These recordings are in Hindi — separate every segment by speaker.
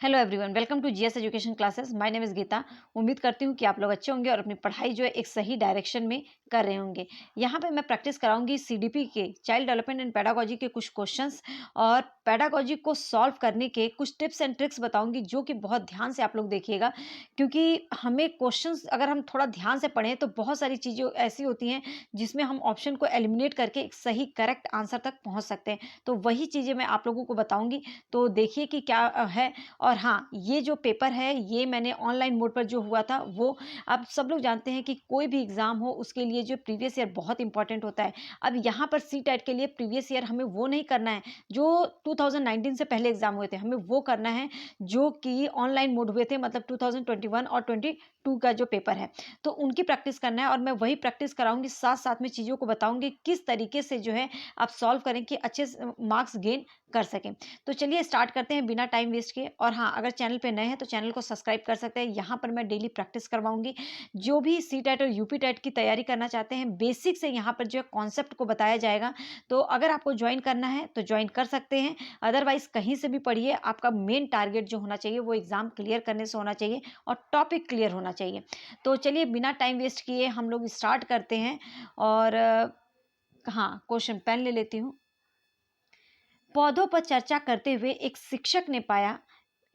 Speaker 1: Hello everyone, welcome to GS education classes. My name is Geeta. उम्मीद करती हूँ कि आप लोग अच्छे होंगे और अपनी पढ़ाई जो है एक सही डायरेक्शन में कर रहे होंगे। यहाँ पे मैं प्रैक्टिस कराऊंगी सीडीपी के चाइल्ड डेवलपमेंट एंड पेडागोजी के कुछ क्वेश्चंस और पेडागोजी को सॉल्व करने के कुछ टिप्स एंड ट्रिक्स बताऊंगी, जो कि बहुत ध्यान से आप लोग देखिएगा। क्योंकि हमें क्वेश्चंस अगर हम थोड़ा ध्यान से पढ़ें तो बहुत सारी चीज़ें ऐसी होती हैं जिसमें हम ऑप्शन को एलिमिनेट करके एक सही करेक्ट आंसर तक पहुँच सकते हैं। तो वही चीज़ें मैं आप लोगों को बताऊँगी। तो देखिए कि क्या है। और हाँ, ये जो पेपर है ये मैंने ऑनलाइन मोड पर जो हुआ था वो, आप सब लोग जानते हैं कि कोई भी एग्ज़ाम हो उसके लिए जो प्रीवियस ईयर बहुत इंपॉर्टेंट होता है। अब यहाँ पर सी टेट के लिए प्रीवियस ईयर हमें वो नहीं करना है जो 2019 से पहले एग्ज़ाम हुए थे, हमें वो करना है जो कि ऑनलाइन मोड हुए थे, मतलब 2021 और 22 का जो पेपर है। तो उनकी प्रैक्टिस करना है और मैं वही प्रैक्टिस कराऊँगी, साथ-साथ में चीज़ों को बताऊँगी किस तरीके से जो है आप सॉल्व करें कि अच्छे से मार्क्स गेन कर सकें। तो चलिए स्टार्ट करते हैं बिना टाइम वेस्ट किए। और हाँ, अगर चैनल पे नए हैं तो चैनल को सब्सक्राइब कर सकते हैं। यहाँ पर मैं डेली प्रैक्टिस करवाऊंगी। जो भी सी टेट और यूपी टेट की तैयारी करना चाहते हैं, बेसिक से यहाँ पर जो है कॉन्सेप्ट को बताया जाएगा। तो अगर आपको ज्वाइन करना है तो ज्वाइन कर सकते हैं, अदरवाइज कहीं से भी पढ़िए। आपका मेन टारगेट जो होना चाहिए वो एग्जाम क्लियर करने से होना चाहिए और टॉपिक क्लियर होना चाहिए। तो चलिए बिना टाइम वेस्ट किए हम लोग स्टार्ट करते हैं। और हाँ, क्वेश्चन पेन ले लेती हूँ। पौधों पर चर्चा करते हुए एक शिक्षक ने पाया,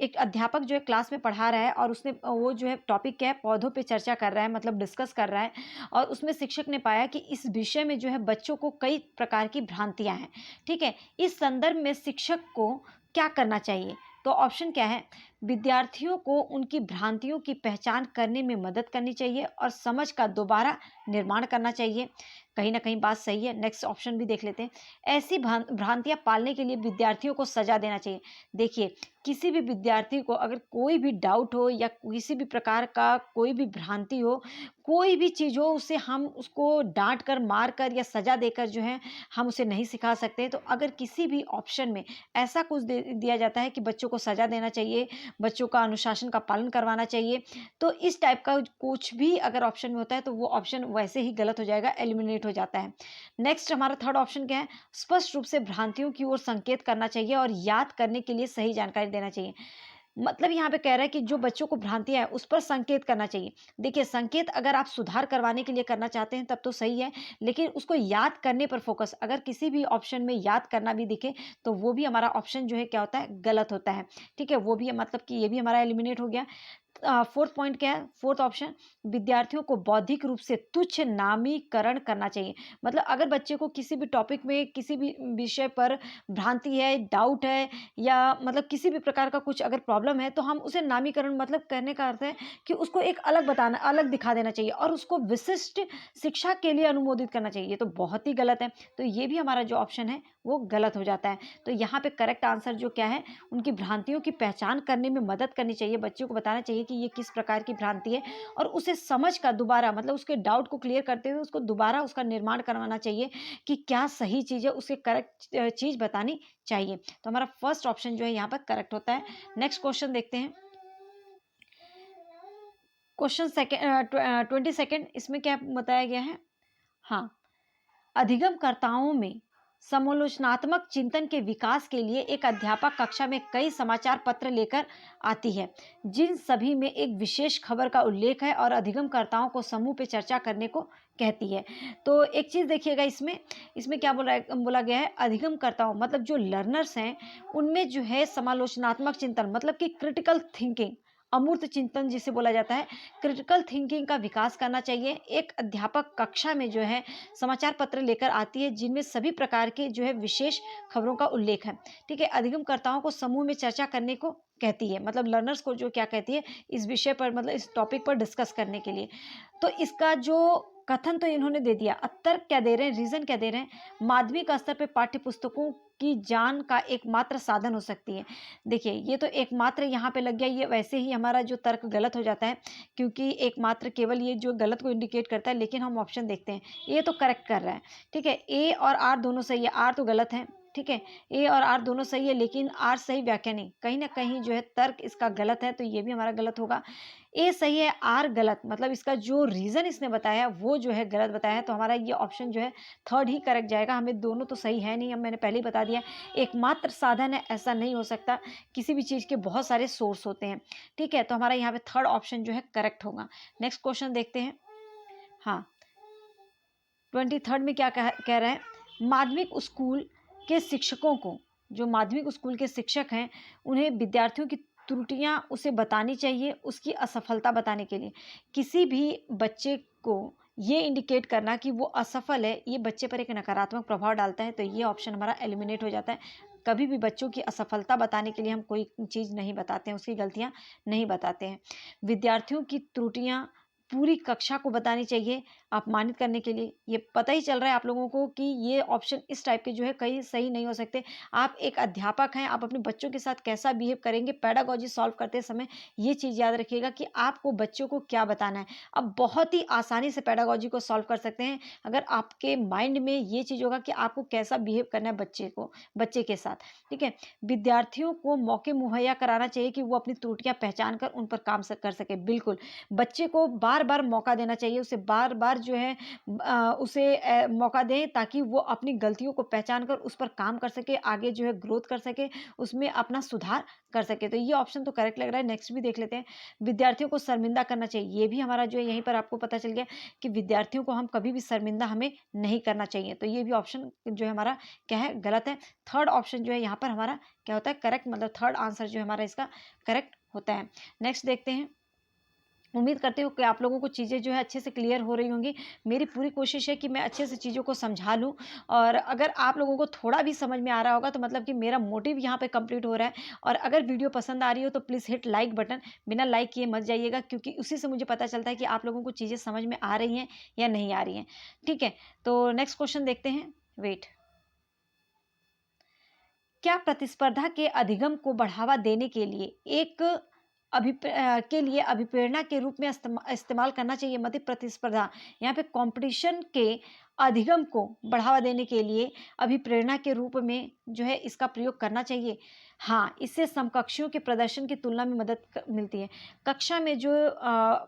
Speaker 1: एक अध्यापक जो है क्लास में पढ़ा रहा है और उसने वो जो है टॉपिक क्या है, पौधों पे चर्चा कर रहा है, मतलब डिस्कस कर रहा है। और उसमें शिक्षक ने पाया कि इस विषय में जो है बच्चों को कई प्रकार की भ्रांतियां हैं। ठीक है, इस संदर्भ में शिक्षक को क्या करना चाहिए? तो ऑप्शन क्या है? विद्यार्थियों को उनकी भ्रांतियों की पहचान करने में मदद करनी चाहिए और समझ का दोबारा निर्माण करना चाहिए। कहीं ना कहीं बात सही है। नेक्स्ट ऑप्शन भी देख लेते हैं। ऐसी भ्रांतियां पालने के लिए विद्यार्थियों को सजा देना चाहिए। देखिए, किसी भी विद्यार्थी को अगर कोई भी डाउट हो या किसी भी प्रकार का कोई भी भ्रांति हो, कोई भी चीज़ हो, उसे हम उसको डांट कर, मार कर या सजा देकर जो है हम उसे नहीं सिखा सकते। तो अगर किसी भी ऑप्शन में ऐसा कुछ दे दिया जाता है कि बच्चों को सजा देना चाहिए, बच्चों का अनुशासन का पालन करवाना चाहिए, तो इस टाइप का कुछ भी अगर ऑप्शन में होता है तो वो ऑप्शन वैसे ही गलत हो जाएगा, एलिमिनेट हो जाता है। नेक्स्ट हमारा थर्ड ऑप्शन क्या है? स्पष्ट रूप से भ्रांतियों की ओर संकेत करना चाहिए और याद करने के लिए सही जानकारी देना चाहिए। मतलब यहाँ पे कह रहा है कि जो बच्चों को भ्रांतियां हैं उस पर संकेत करना चाहिए। देखिए, संकेत अगर आप सुधार करवाने के लिए करना चाहते हैं तब तो सही है, लेकिन उसको याद करने पर फोकस, अगर किसी भी ऑप्शन में याद करना भी दिखे तो वो भी हमारा ऑप्शन जो है क्या होता है, गलत होता है। ठीक है, वो भी मतलब कि ये भी हमारा एलिमिनेट हो गया। फोर्थ पॉइंट क्या है? फोर्थ ऑप्शन, विद्यार्थियों को बौद्धिक रूप से तुच्छ नामीकरण करना चाहिए। मतलब अगर बच्चे को किसी भी टॉपिक में, किसी भी विषय पर भ्रांति है, डाउट है, या मतलब किसी भी प्रकार का कुछ अगर प्रॉब्लम है, तो हम उसे नामीकरण, मतलब कहने का अर्थ है कि उसको एक अलग बताना, अलग दिखा देना चाहिए और उसको विशिष्ट शिक्षा के लिए अनुमोदित करना चाहिए। ये तो बहुत ही गलत है। तो ये भी हमारा जो ऑप्शन है वो गलत हो जाता है। तो यहाँ पे करेक्ट आंसर जो क्या है, उनकी भ्रांतियों की पहचान करने में मदद करनी चाहिए, बच्चों को बताना चाहिए कि ये किस प्रकार की भ्रांति है और उसे समझ का दोबारा, मतलब उसके डाउट को क्लियर करते हुए उसको दोबारा उसका निर्माण करवाना चाहिए कि क्या सही चीज़ है, उसे करेक्ट चीज़ बतानी चाहिए। तो हमारा फर्स्ट ऑप्शन जो है यहाँ पर करेक्ट होता है। नेक्स्ट क्वेश्चन देखते हैं। क्वेश्चन सेकेंड 22, इसमें क्या बताया गया है? हाँ, अधिगमकर्ताओं में समालोचनात्मक चिंतन के विकास के लिए एक अध्यापक कक्षा में कई समाचार पत्र लेकर आती है, जिन सभी में एक विशेष खबर का उल्लेख है और अधिगमकर्ताओं को समूह पे चर्चा करने को कहती है। तो एक चीज देखिएगा, इसमें इसमें क्या बोला गया है? अधिगमकर्ताओं मतलब जो लर्नर्स हैं, उनमें जो है समालोचनात्मक चिंतन, मतलब कि क्रिटिकल थिंकिंग, अमूर्त चिंतन जिसे बोला जाता है, क्रिटिकल थिंकिंग का विकास करना चाहिए। एक अध्यापक कक्षा में जो है समाचार पत्र लेकर आती है जिनमें सभी प्रकार के जो है विशेष खबरों का उल्लेख है। ठीक है, अधिगमकर्ताओं को समूह में चर्चा करने को कहती है, मतलब लर्नर्स को जो क्या कहती है, इस विषय पर, मतलब इस टॉपिक पर डिस्कस करने के लिए। तो इसका जो कथन तो इन्होंने दे दिया, तर्क क्या दे रहे हैं, रीजन क्या दे रहे हैं? माध्यमिक स्तर पे पाठ्य पुस्तकों की ज्ञान का एकमात्र साधन हो सकती है। देखिए, ये तो एकमात्र यहाँ पे लग गया, ये वैसे ही हमारा जो तर्क गलत हो जाता है, क्योंकि एकमात्र केवल ये जो गलत को इंडिकेट करता है। लेकिन हम ऑप्शन देखते हैं, ए तो करेक्ट कर रहा है। ठीक है, ए और आर दोनों सही है, आर तो गलत है। ठीक है, ए और आर दोनों सही है, लेकिन आर सही व्याख्या नहीं, कहीं ना कहीं जो है तर्क इसका गलत है, तो ये भी हमारा गलत होगा। ए सही है, आर गलत, मतलब इसका जो रीज़न इसने बताया वो जो है गलत बताया है, तो हमारा ये ऑप्शन जो है थर्ड ही करेक्ट जाएगा। हमें दोनों तो सही है नहीं, अब मैंने पहले ही बता दिया, एकमात्र साधन है, ऐसा नहीं हो सकता, किसी भी चीज़ के बहुत सारे सोर्स होते हैं। ठीक है, तो हमारा यहाँ पे थर्ड ऑप्शन जो है करेक्ट होगा। नेक्स्ट क्वेश्चन देखते हैं। हाँ, 23rd में क्या कह रहे हैं, माध्यमिक स्कूल के शिक्षकों को, जो माध्यमिक स्कूल के शिक्षक हैं, उन्हें विद्यार्थियों की त्रुटियां उसे बतानी चाहिए उसकी असफलता बताने के लिए। किसी भी बच्चे को ये इंडिकेट करना कि वो असफल है, ये बच्चे पर एक नकारात्मक प्रभाव डालता है, तो ये ऑप्शन हमारा एलिमिनेट हो जाता है। कभी भी बच्चों की असफलता बताने के लिए हम कोई चीज़ नहीं बताते हैं, उसकी गलतियां नहीं बताते हैं। विद्यार्थियों की त्रुटियां पूरी कक्षा को बतानी चाहिए अपमानित करने के लिए। ये पता ही चल रहा है आप लोगों को कि ये ऑप्शन इस टाइप के जो है कहीं सही नहीं हो सकते। आप एक अध्यापक हैं, आप अपने बच्चों के साथ कैसा बिहेव करेंगे पेडागोजी सॉल्व करते समय, ये चीज़ याद रखिएगा कि आपको बच्चों को क्या बताना है। अब बहुत ही आसानी से पेडागोजी को सॉल्व कर सकते हैं अगर आपके माइंड में ये चीज़ होगा कि आपको कैसा बिहेव करना है बच्चे के साथ। ठीक है, विद्यार्थियों को मौके मुहैया कराना चाहिए कि वो अपनी त्रुटियां पहचान कर उन पर काम कर सके। बिल्कुल, बच्चे को बार बार मौका देना चाहिए, उसे बार बार जो है उसे मौका दें ताकि वो अपनी गलतियों को पहचान कर उस पर काम कर सके, आगे जो है ग्रोथ कर सके, उसमें अपना सुधार कर सके। तो ये ऑप्शन तो करेक्ट लग रहा है। नेक्स्ट भी देख लेते हैं, विद्यार्थियों को शर्मिंदा करना चाहिए। ये भी हमारा जो है यहीं पर आपको पता चल गया कि विद्यार्थियों को हम कभी भी शर्मिंदा हमें नहीं करना चाहिए, तो ये भी ऑप्शन जो है हमारा क्या है, गलत है। थर्ड ऑप्शन जो है यहाँ पर हमारा क्या होता है, करेक्ट, मतलब थर्ड आंसर जो है हमारा इसका करेक्ट होता है। नेक्स्ट देखते हैं। उम्मीद करती हूँ कि आप लोगों को चीज़ें जो है अच्छे से क्लियर हो रही होंगी। मेरी पूरी कोशिश है कि मैं अच्छे से चीज़ों को समझा लूँ, और अगर आप लोगों को थोड़ा भी समझ में आ रहा होगा तो मतलब कि मेरा मोटिव यहाँ पे कंप्लीट हो रहा है। और अगर वीडियो पसंद आ रही हो तो प्लीज़ हिट लाइक बटन, बिना लाइक किए मत जाइएगा, क्योंकि उसी से मुझे पता चलता है कि आप लोगों को चीज़ें समझ में आ रही हैं या नहीं आ रही हैं। ठीक है, तो नेक्स्ट क्वेश्चन देखते हैं। वेट, क्या प्रतिस्पर्धा के अधिगम को बढ़ावा देने के लिए के लिए अभिप्रेरणा के रूप में इस्तेमाल करना चाहिए? मतलब प्रतिस्पर्धा, यहाँ पे कंपटीशन के अधिगम को बढ़ावा देने के लिए अभिप्रेरणा के रूप में जो है इसका प्रयोग करना चाहिए। हाँ, इससे समकक्षियों के प्रदर्शन की तुलना में मिलती है। कक्षा में जो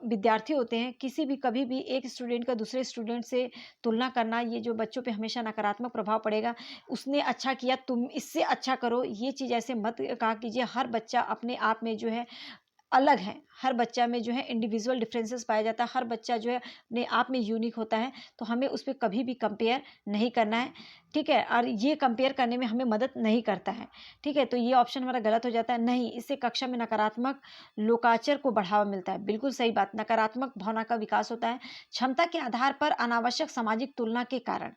Speaker 1: विद्यार्थी होते हैं, किसी भी कभी भी एक स्टूडेंट का दूसरे स्टूडेंट से तुलना करना, ये जो बच्चों पे हमेशा नकारात्मक प्रभाव पड़ेगा। उसने अच्छा किया, तुम इससे अच्छा करो, ये चीज़ ऐसे मत कहा कीजिए। हर बच्चा अपने आप में जो है अलग है, हर बच्चा में जो है इंडिविजुअल डिफरेंसेस पाया जाता है, हर बच्चा जो है अपने आप में यूनिक होता है, तो हमें उस पर कभी भी कंपेयर नहीं करना है। ठीक है, और ये कंपेयर करने में हमें मदद नहीं करता है। ठीक है, तो ये ऑप्शन हमारा गलत हो जाता है। नहीं, इससे कक्षा में नकारात्मक लोकाचर को बढ़ावा मिलता है। बिल्कुल सही बात, नकारात्मक भावना का विकास होता है क्षमता के आधार पर अनावश्यक सामाजिक तुलना के कारण।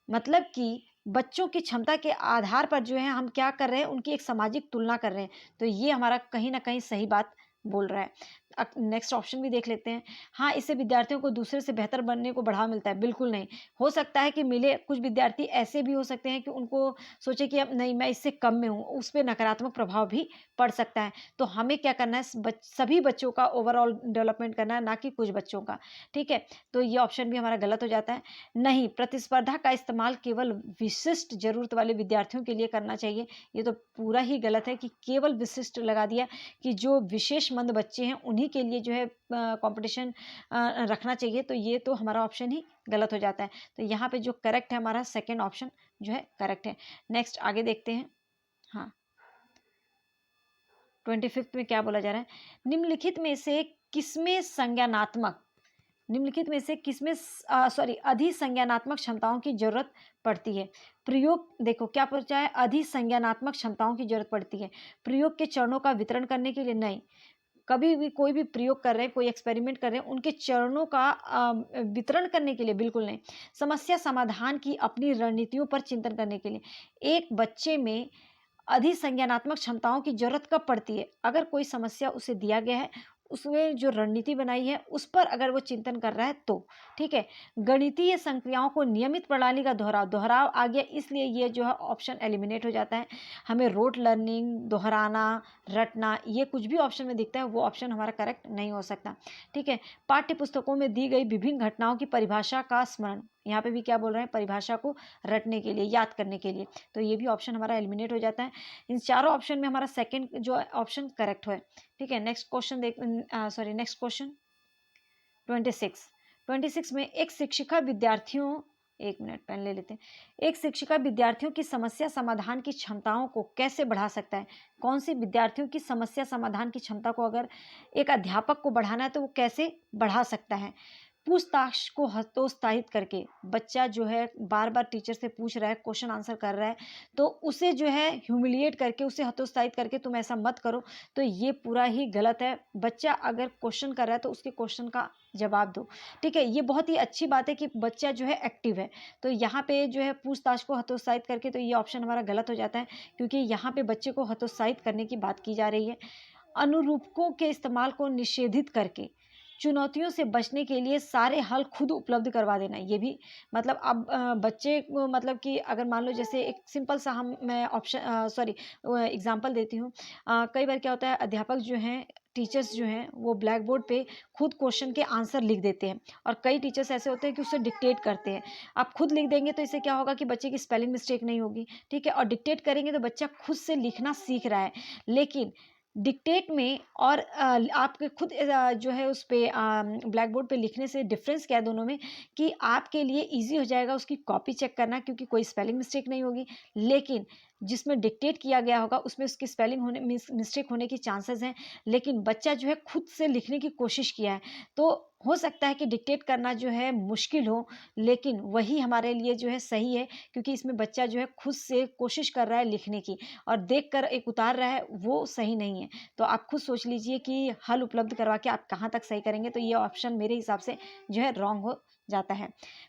Speaker 1: मतलब कि बच्चों की क्षमता के आधार पर जो है हम क्या कर रहे हैं, उनकी एक सामाजिक तुलना कर रहे हैं, तो ये हमारा कहीं ना कहीं सही बात बोल रहा है। नेक्स्ट ऑप्शन भी देख लेते हैं। हाँ, इससे विद्यार्थियों को दूसरे से बेहतर बनने को बढ़ावा मिलता है। बिल्कुल नहीं, हो सकता है कि मिले, कुछ विद्यार्थी ऐसे भी हो सकते हैं कि उनको सोचे कि अब नहीं, मैं इससे कम में हूँ, उस पर नकारात्मक प्रभाव भी पड़ सकता है। तो हमें क्या करना है, सभी बच्चों का ओवरऑल डेवलपमेंट करना है, ना कि कुछ बच्चों का। ठीक है, तो ये ऑप्शन भी हमारा गलत हो जाता है। नहीं, प्रतिस्पर्धा का इस्तेमाल केवल विशिष्ट जरूरत वाले विद्यार्थियों के लिए करना चाहिए। ये तो पूरा ही गलत है कि केवल विशिष्ट लगा दिया, कि जो विशेष मंद बच्चे हैं उन्हीं के लिए जो है कंपटीशन रखना चाहिए, तो ये तो हमारा ऑप्शन ही गलत हो जाता है। तो यहाँ पे जो करेक्ट है हमारा सेकंड ऑप्शन जो है करेक्ट है। नेक्स्ट आगे देखते हैं। हाँ, 25th में क्या बोला जा रहा है, निम्नलिखित में से किसमें संज्ञानात्मक निम्नलिखित में से किसमें अधिसंज्ञानात्मक क्षमताओं की जरूरत पड़ती है? प्रयोग, देखो क्या पूछा है, अधिसंज्ञानात्मक क्षमताओं की जरूरत पड़ती है प्रयोग के चरणों का वितरण करने के लिए? नहीं, कभी भी कोई भी प्रयोग कर रहे हैं, कोई एक्सपेरिमेंट कर रहे हैं, उनके चरणों का वितरण करने के लिए? बिल्कुल नहीं। समस्या समाधान की अपनी रणनीतियों पर चिंतन करने के लिए। एक बच्चे में अधिसंज्ञानात्मक क्षमताओं की जरूरत कब पड़ती है? अगर कोई समस्या उसे दिया गया है, उसमें जो रणनीति बनाई है उस पर अगर वो चिंतन कर रहा है तो। ठीक है, गणितीय संक्रियाओं को नियमित प्रणाली का दोहराव आ गया, इसलिए ये जो है ऑप्शन एलिमिनेट हो जाता है। हमें रोट लर्निंग, दोहराना, रटना, ये कुछ भी ऑप्शन में दिखता है वो ऑप्शन हमारा करेक्ट नहीं हो सकता। ठीक है, पाठ्य पुस्तकों में दी गई विभिन्न घटनाओं की परिभाषा का स्मरण, यहाँ पे भी क्या बोल रहे हैं, परिभाषा को रटने के लिए, याद करने के लिए। तो ये भी ऑप्शन हमारा एलिमिनेट हो जाता है। इन चारों ऑप्शन में हमारा सेकंड जो ऑप्शन करेक्ट है। ठीक है, नेक्स्ट क्वेश्चन नेक्स्ट क्वेश्चन 26 में एक शिक्षिका विद्यार्थियों, एक मिनट पेन ले लेते हैं। एक शिक्षिका विद्यार्थियों की समस्या समाधान की क्षमताओं को कैसे बढ़ा सकता है? कौन सी विद्यार्थियों की समस्या समाधान की क्षमता को अगर एक अध्यापक को बढ़ाना है तो वो कैसे बढ़ा सकता है? पूछताछ को हतोत्साहित करके, बच्चा जो है बार बार टीचर से पूछ रहा है, क्वेश्चन आंसर कर रहा है, तो उसे जो है ह्यूमिलिएट करके, उसे हतोत्साहित करके तुम ऐसा मत करो, तो ये पूरा ही गलत है। बच्चा अगर क्वेश्चन कर रहा है तो उसके क्वेश्चन का जवाब दो। ठीक है, ये बहुत ही अच्छी बात है कि बच्चा जो है एक्टिव है। तो यहाँ पे जो है पूछताछ को हतोत्साहित करके, तो ये ऑप्शन हमारा गलत हो जाता है, क्योंकि यहाँ पे बच्चे को हतोत्साहित करने की बात की जा रही है। अनुरूपकों के इस्तेमाल को निषेधित करके चुनौतियों से बचने के लिए सारे हल खुद उपलब्ध करवा देना, ये भी मतलब अब बच्चे को मतलब कि अगर मान लो जैसे एक सिंपल सा मैं एग्जांपल देती हूँ। कई बार क्या होता है, अध्यापक जो हैं, टीचर्स जो हैं, वो ब्लैक बोर्ड पे खुद क्वेश्चन के आंसर लिख देते हैं, और कई टीचर्स ऐसे होते हैं कि उसे डिक्टेट करते हैं। आप खुद लिख देंगे तो इससे क्या होगा कि बच्चे की स्पेलिंग मिस्टेक नहीं होगी। ठीक है, और डिक्टेट करेंगे तो बच्चा खुद से लिखना सीख रहा है। लेकिन डिक्टेट में और आपके खुद जो है उस पे ब्लैक बोर्ड पे लिखने से डिफरेंस क्या है दोनों में, कि आपके लिए इजी हो जाएगा उसकी कॉपी चेक करना, क्योंकि कोई स्पेलिंग मिस्टेक नहीं होगी। लेकिन जिसमें डिक्टेट किया गया होगा उसमें उसकी स्पेलिंग होने मिस्टेक होने की चांसेस हैं। लेकिन बच्चा जो है खुद से लिखने की कोशिश किया है, तो हो सकता है कि डिक्टेट करना जो है मुश्किल हो, लेकिन वही हमारे लिए जो है सही है, क्योंकि इसमें बच्चा जो है खुद से कोशिश कर रहा है लिखने की, और देख कर एक उतार रहा है, वो सही नहीं है। तो आप खुद सोच लीजिए कि हल उपलब्ध करवा के आप कहाँ तक सही करेंगे, तो ये ऑप्शन मेरे हिसाब से जो है रॉन्ग हो जाता है।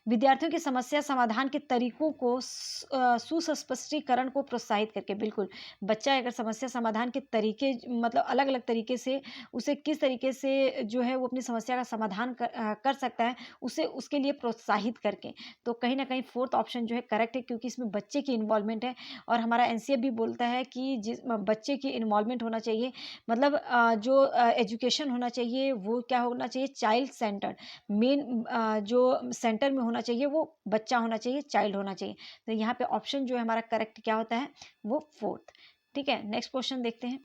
Speaker 1: विद्यार्थियों की समस्या समाधान के तरीकों को सुस्पष्टीकरण को प्रोत्साहित करके, बिल्कुल बच्चा अगर समस्या समाधान के तरीके मतलब अलग अलग तरीके से, उसे किस तरीके से जो है वो अपनी समस्या का समाधान कर सकता है, उसे उसके लिए प्रोत्साहित करके, तो कहीं ना कहीं फोर्थ ऑप्शन जो है करेक्ट है, क्योंकि इसमें बच्चे की इन्वॉल्वमेंट है। और हमारा एनसीएफ भी बोलता है कि जिस बच्चे की इन्वॉल्वमेंट होना चाहिए, मतलब जो एजुकेशन होना चाहिए वो क्या होना चाहिए, चाइल्ड सेंटर्ड। मेन जो सेंटर में होना चाहिए वो बच्चा होना चाहिए, चाइल्ड होना चाहिए। तो यहाँ पे ऑप्शन जो है हमारा करेक्ट क्या होता है, वो फोर्थ। ठीक है, नेक्स्ट क्वेश्चन देखते हैं।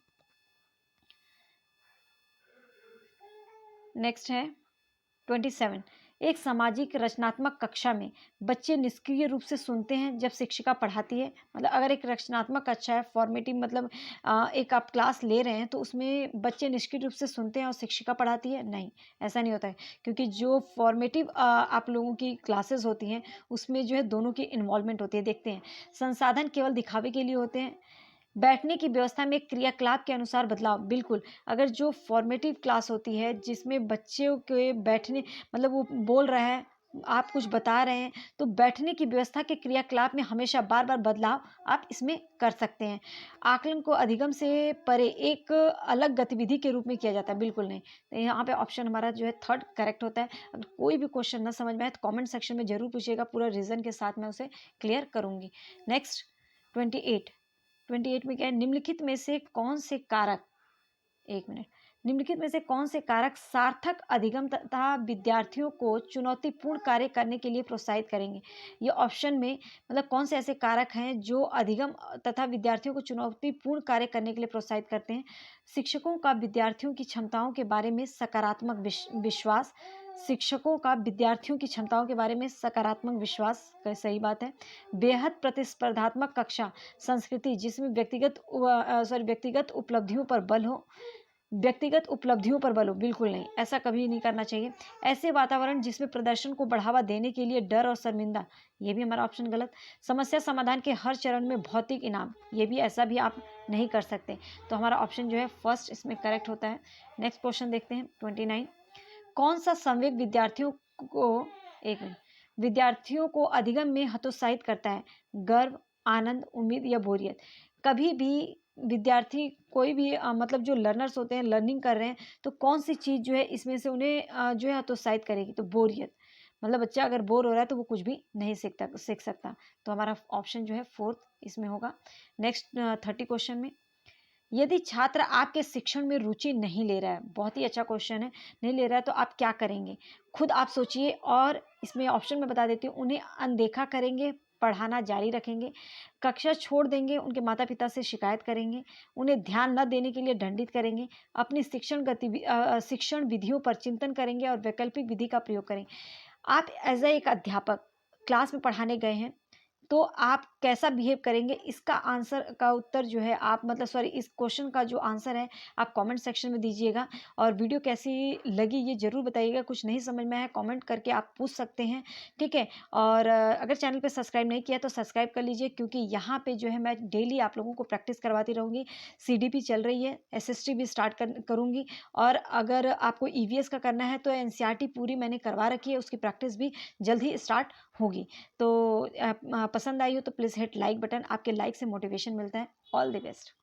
Speaker 1: नेक्स्ट है 27। एक सामाजिक रचनात्मक कक्षा में बच्चे निष्क्रिय रूप से सुनते हैं जब शिक्षिका पढ़ाती है। मतलब अगर एक रचनात्मक कक्षा है, फॉर्मेटिव, मतलब एक आप क्लास ले रहे हैं तो उसमें बच्चे निष्क्रिय रूप से सुनते हैं और शिक्षिका पढ़ाती है, नहीं, ऐसा नहीं होता है। क्योंकि जो फॉर्मेटिव आप लोगों की क्लासेस होती हैं उसमें जो है दोनों की इन्वॉल्वमेंट होती है। देखते हैं, संसाधन केवल दिखावे के लिए होते हैं। बैठने की व्यवस्था में क्रियाकलाप के अनुसार बदलाव, बिल्कुल। अगर जो फॉर्मेटिव क्लास होती है जिसमें बच्चों के बैठने, मतलब वो बोल रहा है, आप कुछ बता रहे हैं, तो बैठने की व्यवस्था के क्रियाकलाप में हमेशा बार बार बदलाव आप इसमें कर सकते हैं। आकलन को अधिगम से परे एक अलग गतिविधि के रूप में किया जाता है, बिल्कुल नहीं। तो यहाँ पे ऑप्शन हमारा जो है थर्ड करेक्ट होता है। अगर कोई भी क्वेश्चन ना समझ में आए तो कमेंट सेक्शन में जरूर पूछिएगा, पूरा रीजन के साथ मैं उसे क्लियर करूंगी। नेक्स्ट 28 में क्या है, निम्नलिखित में से कौन से कारक, एक मिनट, निम्नलिखित में से कौन से कारक सार्थक अधिगम तथा विद्यार्थियों को चुनौतीपूर्ण कार्य करने के लिए प्रोत्साहित करेंगे? ये ऑप्शन में मतलब कौन से ऐसे कारक हैं जो अधिगम तथा विद्यार्थियों को चुनौतीपूर्ण कार्य करने के लिए प्रोत्साहित करते हैं? शिक्षकों का विद्यार्थियों की क्षमताओं के बारे में सकारात्मक विश्वास। शिक्षकों का विद्यार्थियों की क्षमताओं के बारे में सकारात्मक विश्वास, सही बात है। बेहद प्रतिस्पर्धात्मक कक्षा संस्कृति जिसमें व्यक्तिगत उपलब्धियों पर बल हो। व्यक्तिगत उपलब्धियों पर बल हो, बिल्कुल नहीं, ऐसा कभी नहीं करना चाहिए। ऐसे वातावरण जिसमें प्रदर्शन को बढ़ावा देने के लिए डर और शर्मिंदा, ये भी हमारा ऑप्शन गलत। समस्या समाधान के हर चरण में भौतिक इनाम, ये भी ऐसा भी आप नहीं कर सकते। तो हमारा ऑप्शन जो है फर्स्ट इसमें करेक्ट होता है। नेक्स्ट क्वेश्चन देखते हैं 29। कौन सा संवेग को, एक मिनट, विद्यार्थियों को अधिगम में हतोत्साहित करता है? गर्व, आनंद, उम्मीद या बोरियत? कभी भी विद्यार्थी कोई भी मतलब जो लर्नर्स होते हैं, लर्निंग कर रहे हैं, तो कौन सी चीज़ जो है इसमें से उन्हें जो है हतोत्साहित करेगी? तो बोरियत। मतलब बच्चा अगर बोर हो रहा है तो वो कुछ भी नहीं सीख सकता। तो हमारा ऑप्शन जो है फोर्थ इसमें होगा। नेक्स्ट 30 क्वेश्चन में, यदि छात्र आपके शिक्षण में रुचि नहीं ले रहा है, बहुत ही अच्छा क्वेश्चन है, नहीं ले रहा है, तो आप क्या करेंगे? खुद आप सोचिए और इसमें ऑप्शन मैं बता देती हूँ, उन्हें अनदेखा करेंगे, पढ़ाना जारी रखेंगे, कक्षा छोड़ देंगे, उनके माता-पिता से शिकायत करेंगे, उन्हें ध्यान न देने के लिए दंडित करेंगे, अपनी शिक्षण विधियों पर चिंतन करेंगे और वैकल्पिक विधि का प्रयोग करें। आप एज़ एक अध्यापक क्लास में पढ़ाने गए हैं, तो आप कैसा बिहेव करेंगे, इसका आंसर का उत्तर जो है आप मतलब सॉरी इस क्वेश्चन का जो आंसर है आप कमेंट सेक्शन में दीजिएगा। और वीडियो कैसी लगी ये ज़रूर बताइएगा। कुछ नहीं समझ में आया कमेंट करके आप पूछ सकते हैं, ठीक है। और अगर चैनल पे सब्सक्राइब नहीं किया तो सब्सक्राइब कर लीजिए, क्योंकि यहाँ पे जो है मैं डेली आप लोगों को प्रैक्टिस करवाती रहूँगी। सीडीपी चल रही है, एसएसटी भी स्टार्ट करूँगी। और अगर आपको ईवीएस का करना है तो एनसीईआरटी पूरी मैंने करवा रखी है, उसकी प्रैक्टिस भी जल्द ही स्टार्ट होगी। तो पसंद आई हो तो प्लीज़ हिट लाइक बटन, आपके लाइक से मोटिवेशन मिलता है। All the best.